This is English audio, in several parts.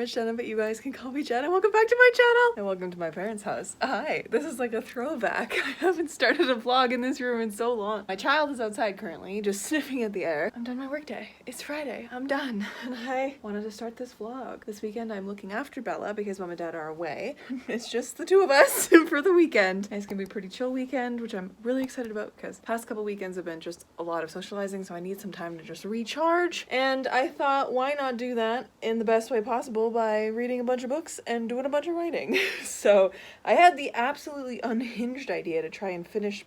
much Jenna, but you guys can call me Jenna. Welcome back to my channel and welcome to my parents' house. Hi, this is like a throwback. I haven't started a vlog in this room in so long. My child is outside currently, just sniffing at the air. I'm done my workday. It's Friday. I'm done. And I wanted to start this vlog. This weekend I'm looking after Bella because mom and dad are away. It's just the two of us for the weekend. And it's gonna be a pretty chill weekend, which I'm really excited about because past couple weekends have been just a lot of socializing, so I need some time to just recharge. And I thought, why not do that in the best way possible by reading a bunch of books and doing a bunch of writing. So I had the absolutely unhinged idea to try and finish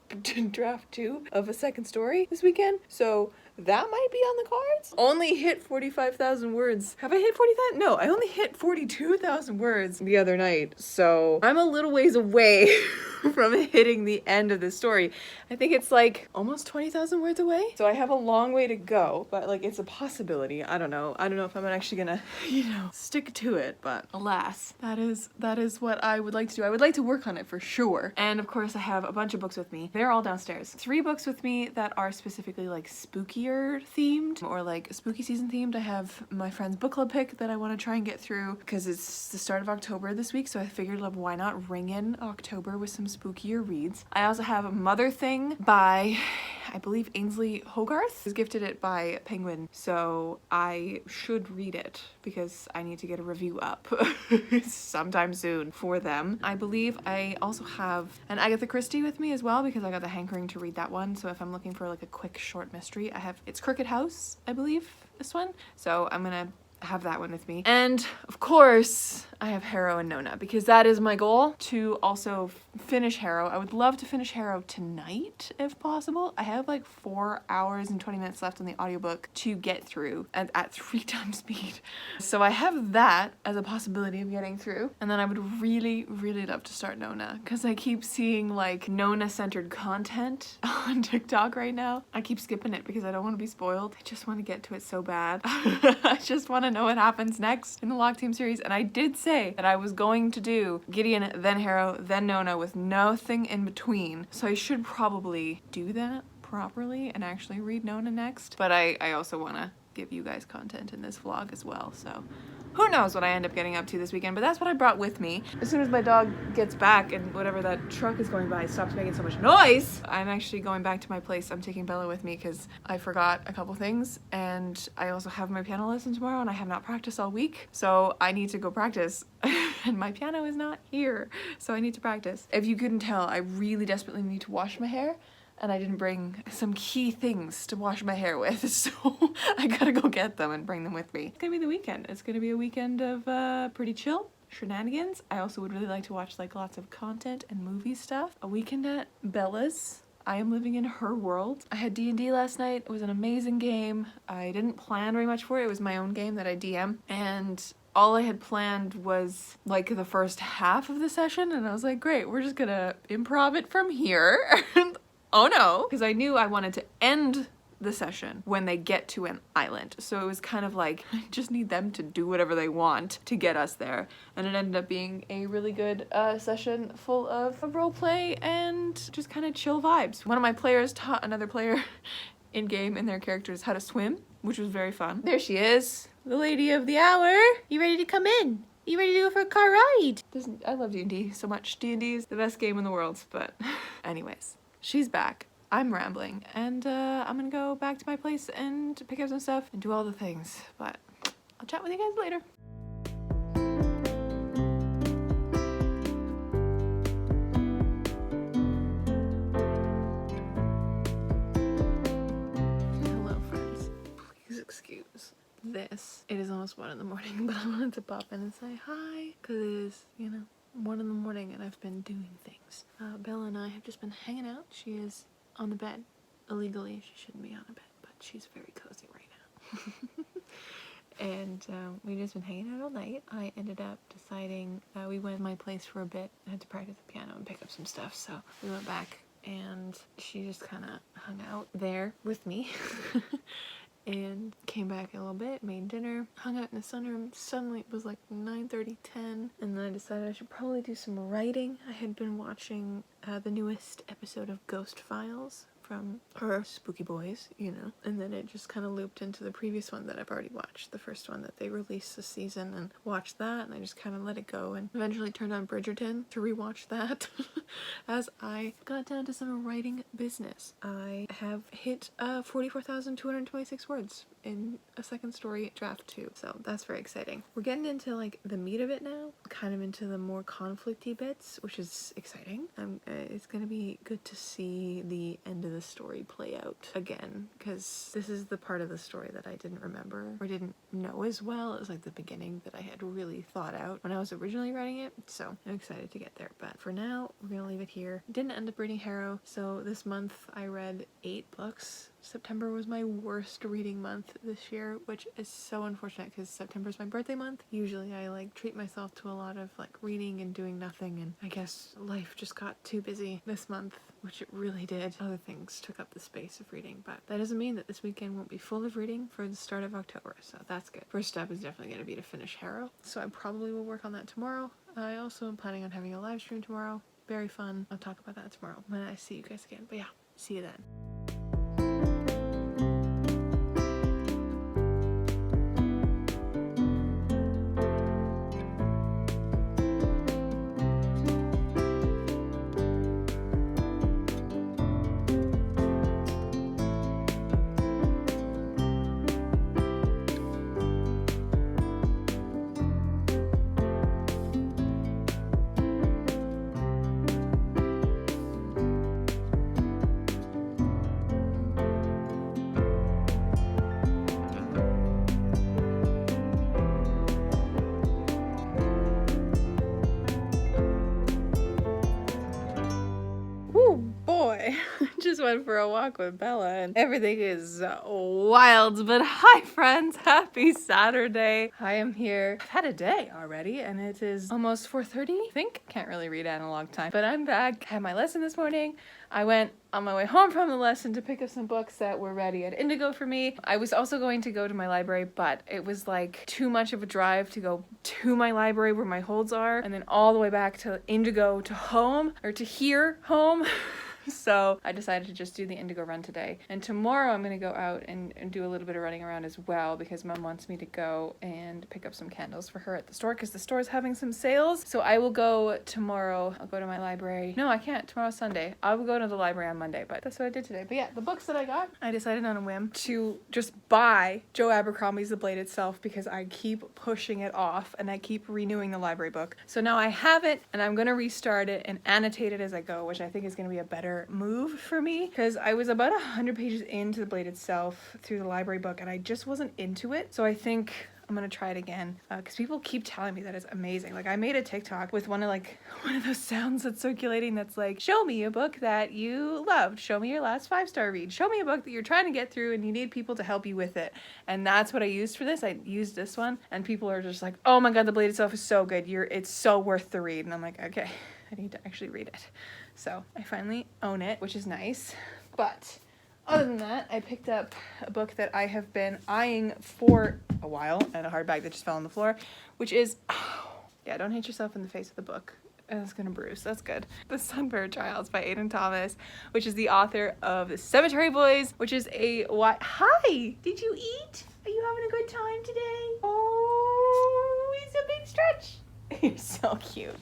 draft 2 of a second story this weekend. So that might be on the cards. Only hit 45,000 words. Have I hit 40,000? No, I only hit 42,000 words the other night. So I'm a little ways away from hitting the end of the story. I think it's like almost 20,000 words away. So I have a long way to go, but like it's a possibility. I don't know. I don't know if I'm actually gonna, stick to it, but alas, that is what I would like to do. I would like to work on it for sure. And of course I have a bunch of books with me. They're all downstairs. 3 books with me that are specifically like spookier themed or like spooky season themed. I have my friend's book club pick that I want to try and get through because it's the start of October this week, so I figured why not ring in October with some spookier reads. I also have a Mother Thing by, I believe, Ainsley Hogarth. Who's gifted it by Penguin, so I should read it because I need to get a review up sometime soon for them. I believe I also have an Agatha Christie with me as well because I got the hankering to read that one. So if I'm looking for like a quick short mystery, it's Crooked House, I believe, this one. So I'm gonna have that one with me. And of course I have Harrow and Nona because that is my goal, to also finish Harrow. I would love to finish Harrow tonight if possible. I have like 4 hours and 20 minutes left on the audiobook to get through at 3 times speed. So I have that as a possibility of getting through. And then I would really, really love to start Nona because I keep seeing like Nona-centered content on TikTok right now. I keep skipping it because I don't want to be spoiled. I just want to get to it so bad. I just want to know what happens next in the Lock Team series. And I did say that I was going to do Gideon, then Harrow, then Nona with nothing in between. So I should probably do that properly and actually read Nona next. But I also want to give you guys content in this vlog as well. So who knows what I end up getting up to this weekend, but that's what I brought with me. As soon as my dog gets back and whatever that truck is going by stops making so much noise, I'm actually going back to my place. I'm taking Bella with me because I forgot a couple things, and I also have my piano lesson tomorrow and I have not practiced all week, so I need to go practice. And my piano is not here, so I need to practice. If you couldn't tell, I really desperately need to wash my hair. And I didn't bring some key things to wash my hair with, so I gotta go get them and bring them with me. It's gonna be the weekend. It's gonna be a weekend of pretty chill shenanigans. I also would really like to watch like lots of content and movie stuff. A weekend at Bella's. I am living in her world. I had D&D last night. It was an amazing game. I didn't plan very much for it. It was my own game that I DM. And all I had planned was like the first half of the session, and I was like, great, we're just gonna improv it from here. Oh no, because I knew I wanted to end the session when they get to an island. So it was kind of like, I just need them to do whatever they want to get us there. And it ended up being a really good session full of roleplay and just kind of chill vibes. One of my players taught another player in-game in their characters how to swim, which was very fun. There she is, the lady of the hour. You ready to come in? You ready to go for a car ride? I love D&D so much. D&D is the best game in the world, but anyways. She's back. I'm rambling, and I'm gonna go back to my place and pick up some stuff and do all the things, but I'll chat with you guys later. Hello friends. Please excuse this. It is almost 1 in the morning, but I wanted to pop in and say hi, because it is, 1 in the morning and I've been doing things. Bella and I have just been hanging out. She is on the bed. Illegally, she shouldn't be on a bed, but she's very cozy right now. And we've just been hanging out all night. I ended up deciding, we went to my place for a bit. I had to practice the piano and pick up some stuff, so we went back and she just kind of hung out there with me. And came back a little bit, made dinner, hung out in the sunroom. Suddenly it was like 9:30, 10, and then I decided I should probably do some writing. I had been watching the newest episode of Ghost Files from her Spooky Boys, you know, and then it just kind of looped into the previous one that I've already watched, the first one that they released this season, and watched that, and I just kind of let it go and eventually turned on Bridgerton to rewatch that as I got down to some writing business. I have hit 44,226 words in a second story draft 2, so that's very exciting. We're getting into like the meat of it now, kind of into the more conflicty bits, which is exciting. It's gonna be good to see the end of the story play out again, because this is the part of the story that I didn't remember or didn't know as well. It was like the beginning that I had really thought out when I was originally writing it, so I'm excited to get there. But for now, we're gonna leave it here. Didn't end up reading Harrow, so this month I read 8 books. September was my worst reading month this year, which is so unfortunate because September is my birthday month. Usually I like treat myself to a lot of like reading and doing nothing, and I guess life just got too busy this month, which it really did. Other things took up the space of reading, but that doesn't mean that this weekend won't be full of reading for the start of October, so that's good. First step is definitely going to be to finish Harrow, so I probably will work on that tomorrow. I also am planning on having a live stream tomorrow. Very fun. I'll talk about that tomorrow when I see you guys again, but yeah, see you then. Just went for a walk with Bella and everything is wild. But hi friends, happy Saturday. I am here. I've had a day already and it is almost 4:30, I think. Can't really read analog time, but I'm back. I had my lesson this morning. I went on my way home from the lesson to pick up some books that were ready at Indigo for me. I was also going to go to my library, but it was like too much of a drive to go to my library where my holds are and then all the way back to Indigo to home, or to here, home. So I decided to just do the Indigo run today. And tomorrow I'm going to go out and do a little bit of running around as well, because Mom wants me to go and pick up some candles for her at the store, because the store is having some sales. So I will go tomorrow. I'll go to my library. No, I can't. Tomorrow's Sunday. I will go to the library on Monday, but that's what I did today. But yeah, the books that I got, I decided on a whim to just buy Joe Abercrombie's The Blade Itself, because I keep pushing it off and I keep renewing the library book. So now I have it and I'm going to restart it and annotate it as I go, which I think is going to be a better move for me, because I was about 100 pages into The Blade Itself through the library book and I just wasn't into it. So I think I'm gonna try it again, because people keep telling me that it's amazing. Like I made a TikTok with one of those sounds that's circulating that's like, show me a book that you loved, show me your last 5-star read, show me a book that you're trying to get through and you need people to help you with it. And that's what I used for this. I used this one and people are just like, oh my god, The Blade Itself is so good, it's so worth the read. And I'm like, okay, I need to actually read it. So I finally own it, which is nice. But other than that, I picked up a book that I have been eyeing for a while, and a hardback that just fell on the floor, which is, yeah, don't hit yourself in the face with the book. It's gonna bruise. That's good. The Sunbird Trials by Aidan Thomas, which is the author of The Cemetery Boys, which is a Hi! Did you eat? Are you having a good time today? Oh, it's a big stretch. You're so cute.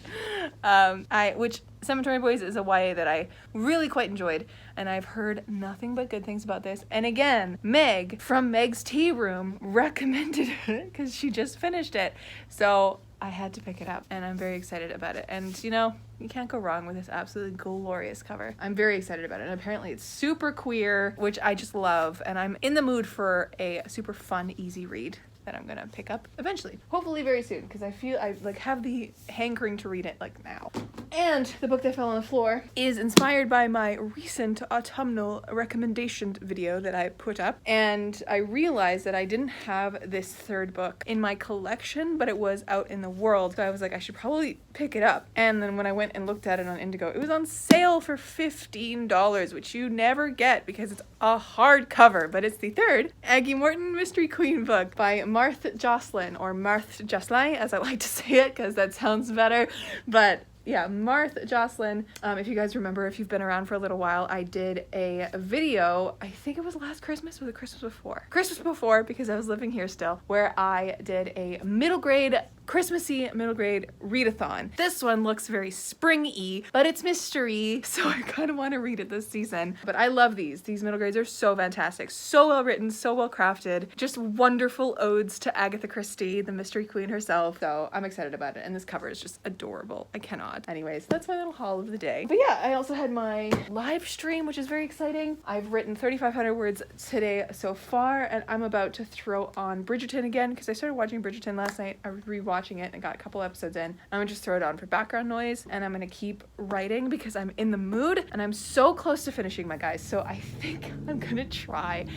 Which Cemetery Boys is a YA that I really quite enjoyed, and I've heard nothing but good things about this. And again, Meg from Meg's Tea Room recommended it because she just finished it. So I had to pick it up and I'm very excited about it. And you know, you can't go wrong with this absolutely glorious cover. I'm very excited about it. And apparently it's super queer, which I just love. And I'm in the mood for a super fun, easy read that I'm gonna pick up eventually, hopefully very soon, because I feel I have the hankering to read it now. And the book that fell on the floor is inspired by my recent autumnal recommendation video that I put up, and I realized that I didn't have this third book in my collection, but it was out in the world, so I was like, I should probably pick it up. And then when I went and looked at it on Indigo, it was on sale for $15, which you never get because it's a hardcover, but it's the third Aggie Morton Mystery Queen book by Marthe Jocelyn, or Marthe Jocelyn as I like to say it because that sounds better. But Yeah, Marth Jocelyn. If you guys remember, if you've been around for a little while, I did a video, I think it was last Christmas or the Christmas before. Christmas before, because I was living here still, where I did a middle grade, Christmassy middle grade readathon. This one looks very spring-y, but it's mystery, so I kind of want to read it this season. But I love these. These middle grades are so fantastic, so well written, so well crafted, just wonderful odes to Agatha Christie, the mystery queen herself. So I'm excited about it, and this cover is just adorable. I cannot. Anyways, that's my little haul of the day. But yeah, I also had my live stream, which is very exciting. I've written 3,500 words today so far, and I'm about to throw on Bridgerton again, because I started watching Bridgerton last night. I was rewatching it and got a couple episodes in. I'm gonna just throw it on for background noise, and I'm gonna keep writing because I'm in the mood, and I'm so close to finishing, my guys. So I think I'm gonna try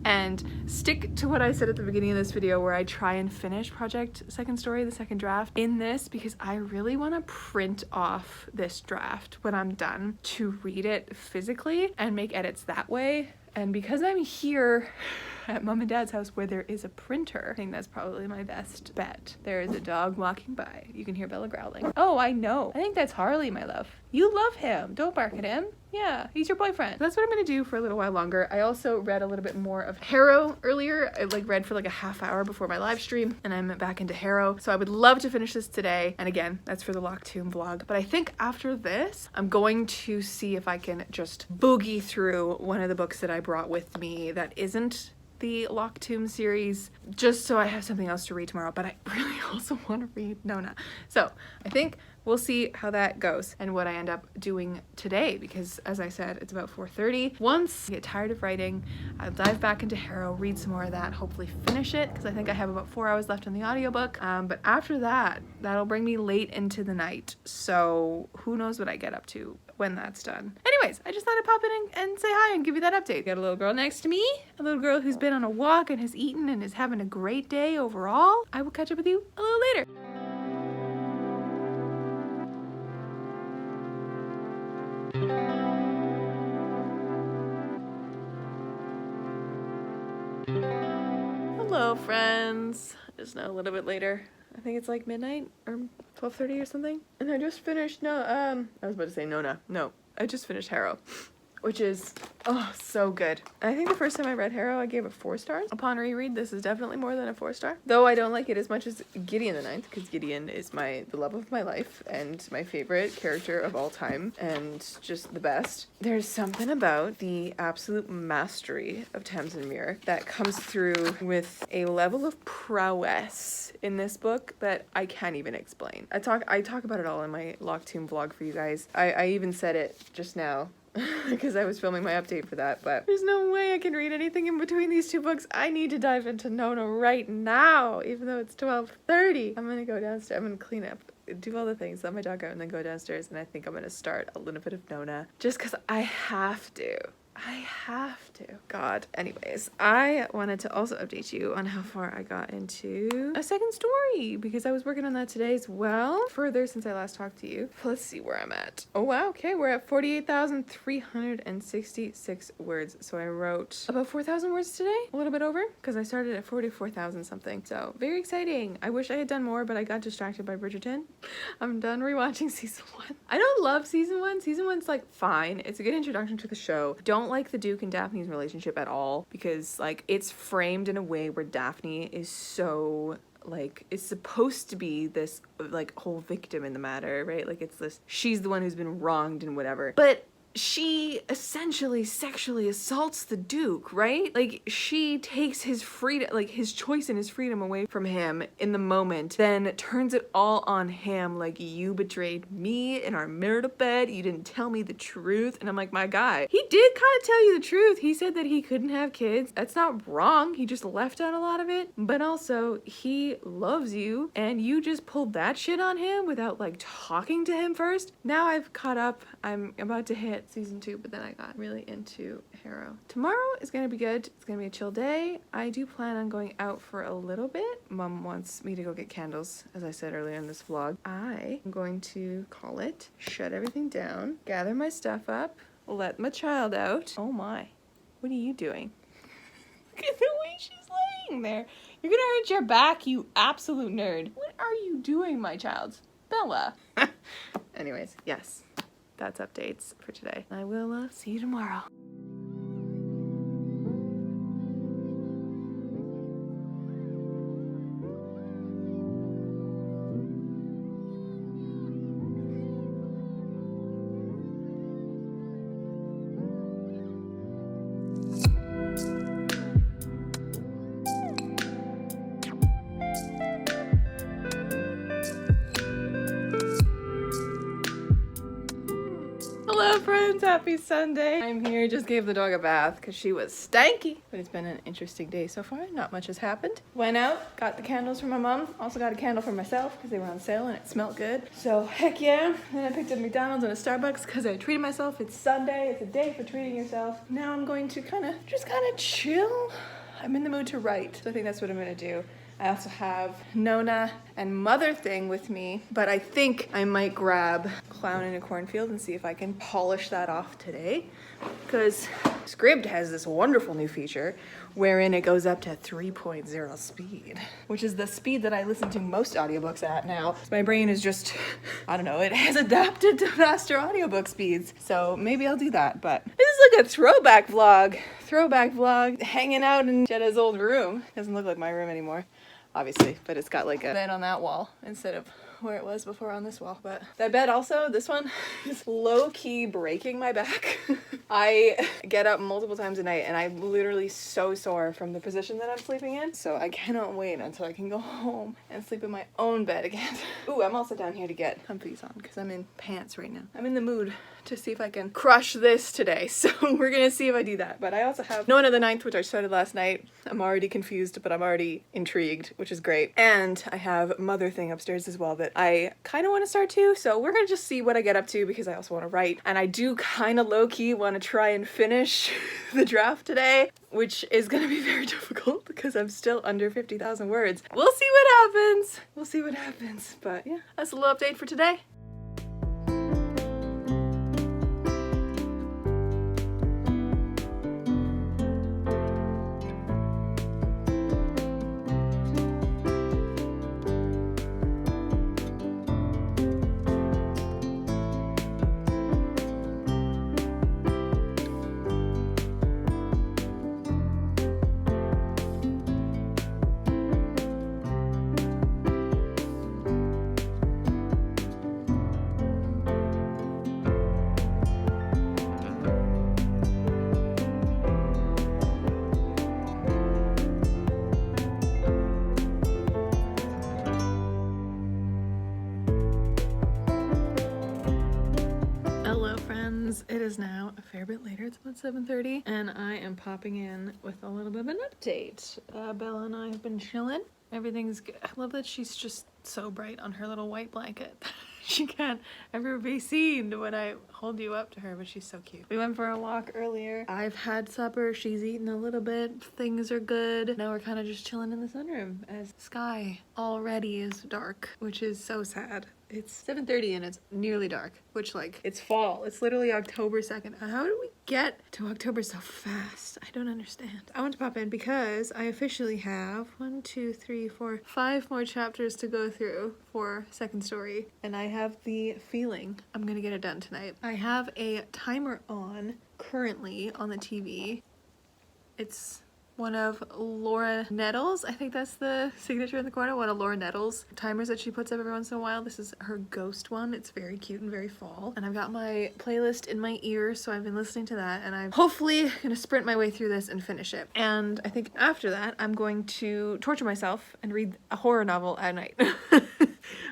and stick to what I said at the beginning of this video, where I try and finish Project Second Story, the second draft, in this, because I really want to print off this draft when I'm done to read it physically and make edits that way. And because I'm here at mom and dad's house where there is a printer, I think that's probably my best bet. There is a dog walking by. You can hear Bella growling. Oh, I know. I think that's Harley, my love. You love him. Don't bark at him. Yeah, he's your boyfriend. That's what I'm gonna do for a little while longer. I also read a little bit more of Harrow earlier. I read for like a half hour before my live stream, and I'm back into Harrow. So I would love to finish this today. And again, that's for the Locked Tomb vlog. But I think after this, I'm going to see if I can just boogie through one of the books that I brought with me that isn't the Locked Tomb series, just so I have something else to read tomorrow. But I really also want to read Nona. So I think we'll see how that goes and what I end up doing today, because as I said, it's about 4:30. Once I get tired of writing, I'll dive back into Harrow, read some more of that, hopefully finish it, because I think I have about 4 hours left on the audiobook. But after that, that'll bring me late into the night. So who knows what I get up to when that's done. Anyways, I just thought I'd pop in and say hi and give you that update. Got a little girl next to me, a little girl who's been on a walk and has eaten and is having a great day overall. I will catch up with you a little later. Hello, friends. It's now a little bit later. I think it's like midnight or 12:30 or something. And I just finished, I was about to say Nona. No, I just finished Harrow, which is, oh, so good. I think the first time I read Harrow, I gave it 4 stars. Upon reread, this is definitely more than a 4-star. Though I don't like it as much as Gideon the Ninth, because Gideon is the love of my life and my favorite character of all time, and just the best. There's something about the absolute mastery of Tamsin Muir that comes through with a level of prowess in this book that I can't even explain. I talk about it all in my Locked Tomb vlog for you guys. I even said it just now, because I was filming my update for that, but there's no way I can read anything in between these 2 books. I need to dive into Nona right now, even though it's 12:30. I'm gonna go downstairs, I'm gonna clean up, do all the things, let my dog out, and then go downstairs, and I think I'm gonna start a little bit of Nona, just because I have to. God. Anyways, I wanted to also update you on how far I got into a second story, because I was working on that today as well, further since I last talked to you. Let's see where I'm at. Oh wow, okay, we're at 48,366 words. So I wrote about 4,000 words today, a little bit over, because I started at 44,000 something. So very exciting. I wish I had done more, but I got distracted by Bridgerton. I'm done rewatching season 1. I don't love season 1. Season 1's like fine. It's a good introduction to the show. Don't like the Duke and Daphne's relationship at all, because like it's framed in a way where Daphne is so like is supposed to be this like whole victim in the matter, right? Like it's this, she's the one who's been wronged and whatever, but she essentially sexually assaults the Duke, right? Like she takes his freedom, like his choice and his freedom away from him in the moment, then turns it all on him, like, you betrayed me in our marital bed, you didn't tell me the truth. And I'm like, my guy, he did kind of tell you the truth. He said that he couldn't have kids. That's not wrong. He just left out a lot of it. But also he loves you, and you just pulled that shit on him without like talking to him first. Now I've caught up. I'm about to hit season 2, but then I got really into Harrow. Tomorrow is gonna be good. It's gonna be a chill day. I do plan on going out for a little bit. Mom wants me to go get candles, as I said earlier in this vlog. I am going to call it, shut everything down, gather my stuff up, let my child out. Oh my, what are you doing? Look at the way she's laying there. You're gonna hurt your back, you absolute nerd. What are you doing, my child? Bella. Anyways, yes, that's updates for today. I will see you tomorrow. Hello friends, happy Sunday. I'm here, just gave the dog a bath because she was stanky. But it's been an interesting day so far, not much has happened. Went out, got the candles for my mom. Also got a candle for myself because they were on sale and it smelled good. So heck yeah. Then I picked up McDonald's and a Starbucks because I treated myself. It's Sunday, it's a day for treating yourself. Now I'm going to just kind of chill. I'm in the mood to write, so I think that's what I'm gonna do. I also have Nona and Mother Thing with me, but I think I might grab Clown in a Cornfield and see if I can polish that off today, because Scribd has this wonderful new feature wherein it goes up to 3.0 speed, which is the speed that I listen to most audiobooks at now. My brain is just, I don't know, it has adapted to faster audiobook speeds, so maybe I'll do that. But this is like a throwback vlog, hanging out in Jetta's old room. Doesn't look like my room anymore, obviously, but it's got like a bed on that wall instead of where it was before on this wall. But that bed also, this one, is low-key breaking my back. I get up multiple times a night and I'm literally so sore from the position that I'm sleeping in. So I cannot wait until I can go home and sleep in my own bed again. Ooh, I'm also down here to get comfies on because I'm in pants right now. I'm in the mood to see if I can crush this today. So we're gonna see if I do that. But I also have Harrow the Ninth, which I started last night. I'm already confused, but I'm already intrigued, which is great. And I have Mother Thing upstairs as well that I kind of want to start too. So we're gonna just see what I get up to because I also want to write. And I do kind of low-key want to try and finish the draft today, which is gonna be very difficult because I'm still under 50,000 words. We'll see what happens. But yeah, that's a little update for today. It is now a fair bit later. It's about 7:30 and I am popping in with a little bit of an update. Bella and I have been chilling. Everything's good. I love that she's just so bright on her little white blanket. She can't ever be seen when I hold you up to her, but she's so cute. We went for a walk earlier. I've had supper. She's eaten a little bit. Things are good. Now we're kind of just chilling in the sunroom as the sky already is dark, which is so sad. It's 7:30 and it's nearly dark, which like, it's fall. It's literally October 2nd. How did we get to October so fast? I don't understand. I want to pop in because I officially have 5 more chapters to go through for second story. And I have the feeling I'm gonna get it done tonight. I have a timer on currently on the TV. It's one of Laura Nettles, I think that's the signature in the corner, one of Laura Nettles' timers that she puts up every once in a while. This is her ghost one. It's very cute and very fall. And I've got my playlist in my ears, so I've been listening to that, and I'm hopefully gonna sprint my way through this and finish it. And I think after that, I'm going to torture myself and read a horror novel at night.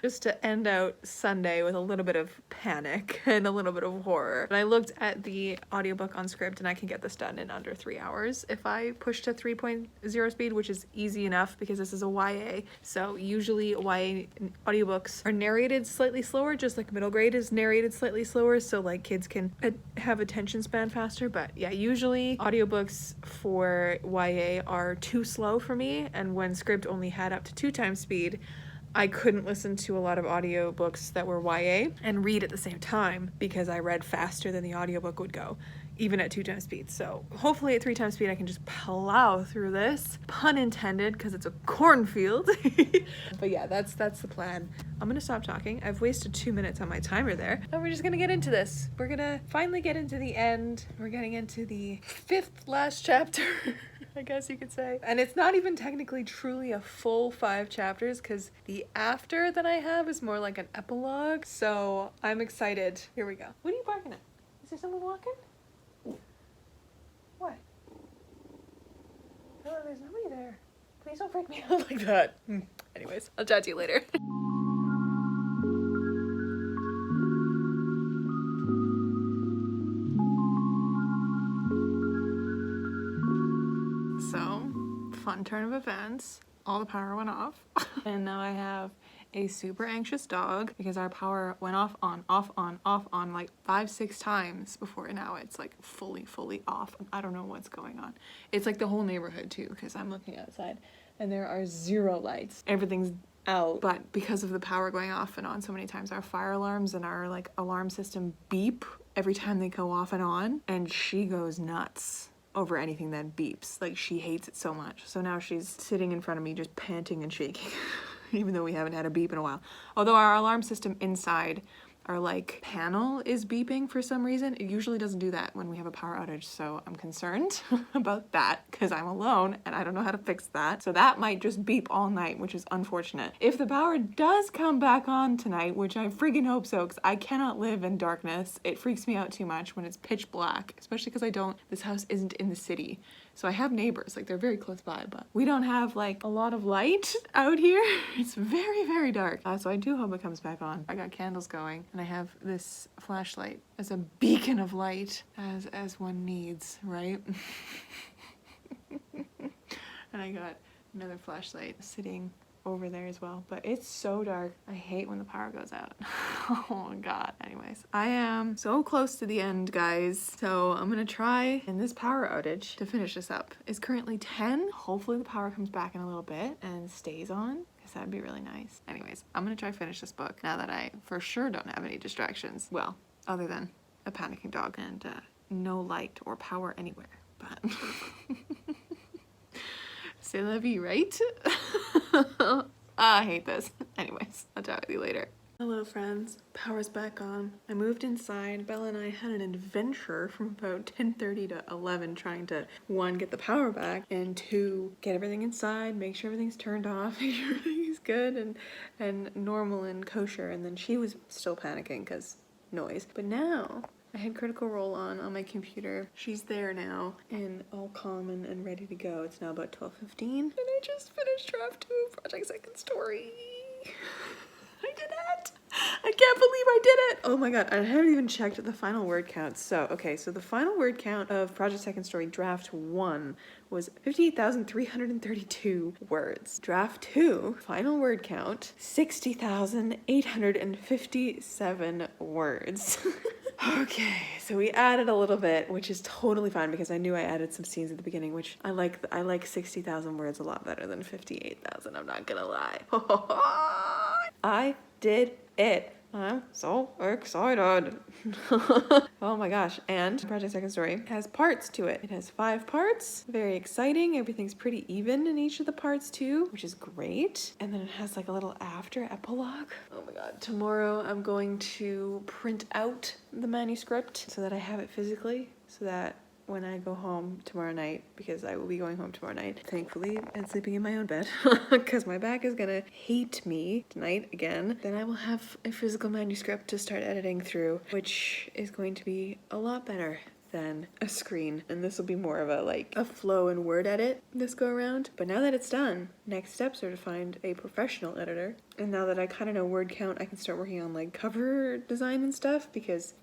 Just to end out Sunday with a little bit of panic and a little bit of horror. And I looked at the audiobook on Scribd and I can get this done in under 3 hours if I push to 3.0 speed, which is easy enough because this is a YA. So usually YA audiobooks are narrated slightly slower, just like middle grade is narrated slightly slower, so like kids can have attention span faster. But yeah, usually audiobooks for YA are too slow for me, and when Scribd only had up to 2 times speed, I couldn't listen to a lot of audiobooks that were YA and read at the same time because I read faster than the audiobook would go. even at 2 times speed. So hopefully at 3 times speed I can just plow through this, pun intended, because it's a cornfield. But yeah, that's the plan. I'm gonna stop talking. I've wasted 2 minutes on my timer there, and we're just gonna get into this. We're gonna finally get into the end. We're getting into the 5th last chapter. I guess you could say. And it's not even technically truly a full 5 chapters, because the after that I have is more like an epilogue. So I'm excited. Here we go. What are you barking at? Is there someone walking? What? No, there's nobody there. Please don't freak me out like that. Anyways, I'll chat to you later. So, fun turn of events. All the power went off. And now I have a super anxious dog because our power went off on like 5-6 times before now it's like fully off. I don't know what's going on. It's like the whole neighborhood too, because I'm looking outside and there are 0 lights. Everything's out, but because of the power going off and on so many times, our fire alarms and our like alarm system beep every time they go off and on, and she goes nuts over anything that beeps. Like, she hates it so much. So now she's sitting in front of me just panting and shaking even though we haven't had a beep in a while. Although our alarm system inside our like panel is beeping for some reason. It usually doesn't do that when we have a power outage, so I'm concerned about that because I'm alone and I don't know how to fix that. So that might just beep all night, which is unfortunate. If the power does come back on tonight, which I friggin' hope so, because I cannot live in darkness. It freaks me out too much when it's pitch black, especially because this house isn't in the city. So I have neighbors, like they're very close by, but we don't have like a lot of light out here. It's very dark. So I do hope it comes back on. I got candles going and I have this flashlight as a beacon of light as one needs, right? And I got another flashlight sitting over there as well, but it's so dark. I hate when the power goes out. Oh my god. Anyways, I am so close to the end, guys, so I'm gonna try in this power outage to finish this up. It's currently 10. Hopefully the power comes back in a little bit and stays on, because that'd be really nice. Anyways, I'm gonna try to finish this book now that I for sure don't have any distractions, well, other than a panicking dog and no light or power anywhere, but c'est la vie, right? I hate this. Anyways, I'll talk with you later. Hello friends, power's back on. I moved inside. Bella and I had an adventure from about 10:30 to 11 trying to, 1, get the power back, and 2, get everything inside, make sure everything's turned off, make sure everything's good and normal and kosher, and then she was still panicking because noise. But now I had Critical Role on my computer. She's there now and all calm and ready to go. It's now about 12:15 and I just finished draft 2 of Project Second Story. I did it! I can't believe I did it! Oh my god, I haven't even checked the final word count. So, okay, so the final word count of Project Second Story Draft 1 was 58,332 words. Draft 2, final word count, 60,857 words. Okay, so we added a little bit, which is totally fine because I knew I added some scenes at the beginning, which I like 60,000 words a lot better than 58,000, I'm not gonna lie. I did it. I'm so excited. Oh my gosh. And Project Second Story has parts to it. It has 5 parts. Very exciting. Everything's pretty even in each of the parts too, which is great. And then it has like a little after epilogue. Oh my god. Tomorrow I'm going to print out the manuscript so that I have it physically, so that when I go home tomorrow night, because I will be going home tomorrow night, thankfully, and sleeping in my own bed, because my back is gonna hate me tonight again, then I will have a physical manuscript to start editing through, which is going to be a lot better than a screen, and this will be more of a flow and word edit this go around. But now that it's done, next steps are to find a professional editor, and now that I kind of know word count, I can start working on like cover design and stuff, because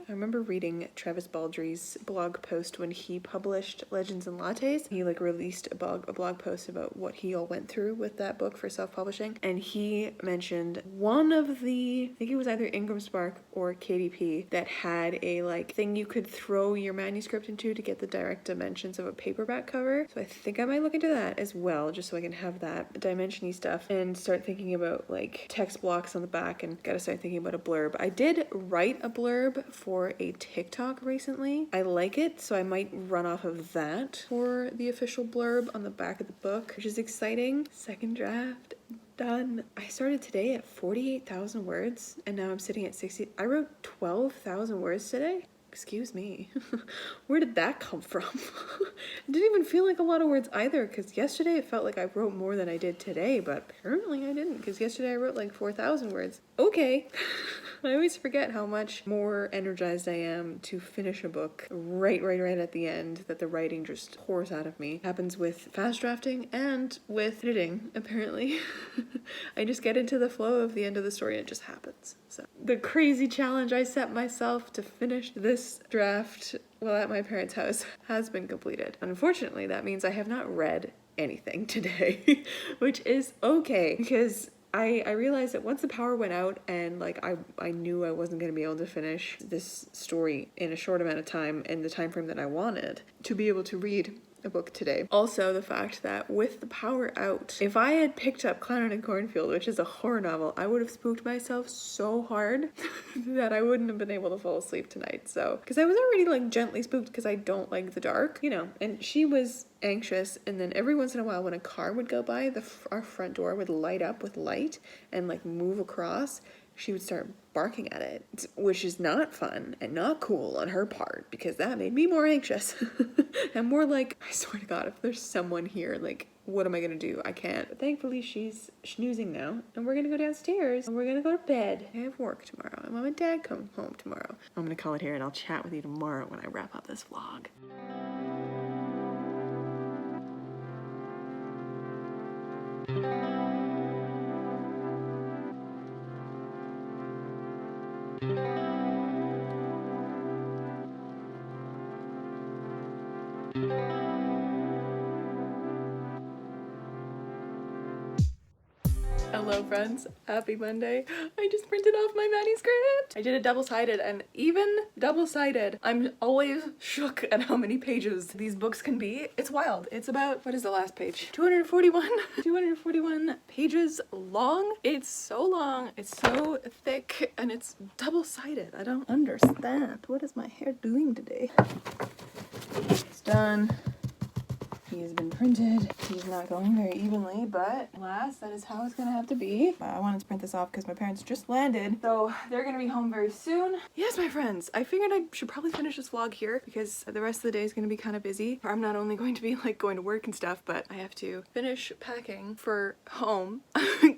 I remember reading Travis Baldry's blog post when he published Legends and Lattes. He like released a blog post about what he all went through with that book for self-publishing, and he mentioned one of the, I think it was either Ingram Spark or KDP, that had a like thing you could throw your manuscript into to get the direct dimensions of a paperback cover. So I think I might look into that as well, just so I can have that dimension-y stuff and start thinking about like text blocks on the back, and gotta start thinking about a blurb. I did write a blurb for for a TikTok recently. I like it, so I might run off of that for the official blurb on the back of the book, which is exciting. Second draft done. I started today at 48,000 words and now I'm sitting at 60. I wrote 12,000 words today. Excuse me. Where did that come from? It didn't even feel like a lot of words either, because yesterday it felt like I wrote more than I did today, but apparently I didn't, because yesterday I wrote like 4,000 words. Okay. I always forget how much more energized I am to finish a book right at the end, that the writing just pours out of me. It happens with fast drafting and with editing, apparently. I just get into the flow of the end of the story and it just happens. So the crazy challenge I set myself to finish this draft while at my parents' house has been completed. Unfortunately, that means I have not read anything today, which is okay, because I realized that once the power went out and like I knew I wasn't going to be able to finish this story in a short amount of time in the time frame that I wanted to be able to read a book today. Also, the fact that with the power out, if I had picked up Clown in a Cornfield, which is a horror novel, I would have spooked myself so hard that I wouldn't have been able to fall asleep tonight. So, because I was already like gently spooked because I don't like the dark, you know, and she was anxious, and then every once in a while when a car would go by, our front door would light up with light and like move across. She would start barking at it, which is not fun and not cool on her part, because that made me more anxious. And more like, I swear to God, if there's someone here, like, what am I gonna do? I can't. But thankfully, she's snoozing now, and we're gonna go downstairs, and we're gonna go to bed. I have work tomorrow, and Mom and Dad come home tomorrow. I'm gonna call it here, and I'll chat with you tomorrow when I wrap up this vlog. Hello friends, happy Monday. I just printed off my manuscript. I did it double-sided, and even double-sided, I'm always shook at how many pages these books can be. It's wild. It's about, what is the last page? 241? 241 pages long. It's so long, it's so thick, and it's double-sided. I don't understand. What is my hair doing today? It's done. He's been printed. He's not going very evenly, but alas, that is how it's gonna have to be. I wanted to print this off because my parents just landed, so they're gonna be home very soon. Yes, my friends, I figured I should probably finish this vlog here because the rest of the day is gonna be kind of busy. I'm not only going to be like going to work and stuff, but I have to finish packing for home,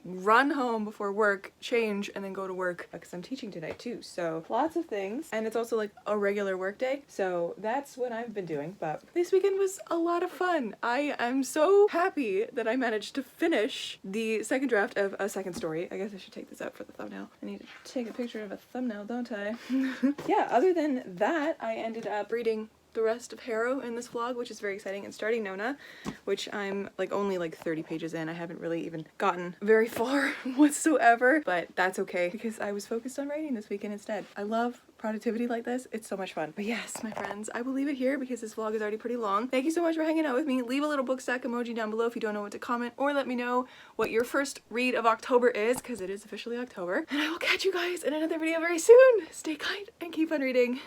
run home before work, change, and then go to work because I'm teaching tonight too. So lots of things, and it's also like a regular work day. So that's what I've been doing, but this weekend was a lot of fun. I am so happy that I managed to finish the second draft of a second story. I guess I should take this out for the thumbnail. I need to take a picture of a thumbnail, don't I? Yeah, other than that, I ended up reading the rest of Harrow in this vlog, which is very exciting, and starting Nona, which I'm like only like 30 pages in. I haven't really even gotten very far whatsoever, but that's okay because I was focused on writing this weekend instead. I love productivity like this. It's so much fun. But yes, my friends, I will leave it here because this vlog is already pretty long. Thank you so much for hanging out with me. Leave a little book stack emoji down below if you don't know what to comment, or let me know what your first read of October is, because it is officially October. And I will catch you guys in another video very soon. Stay kind and keep on reading.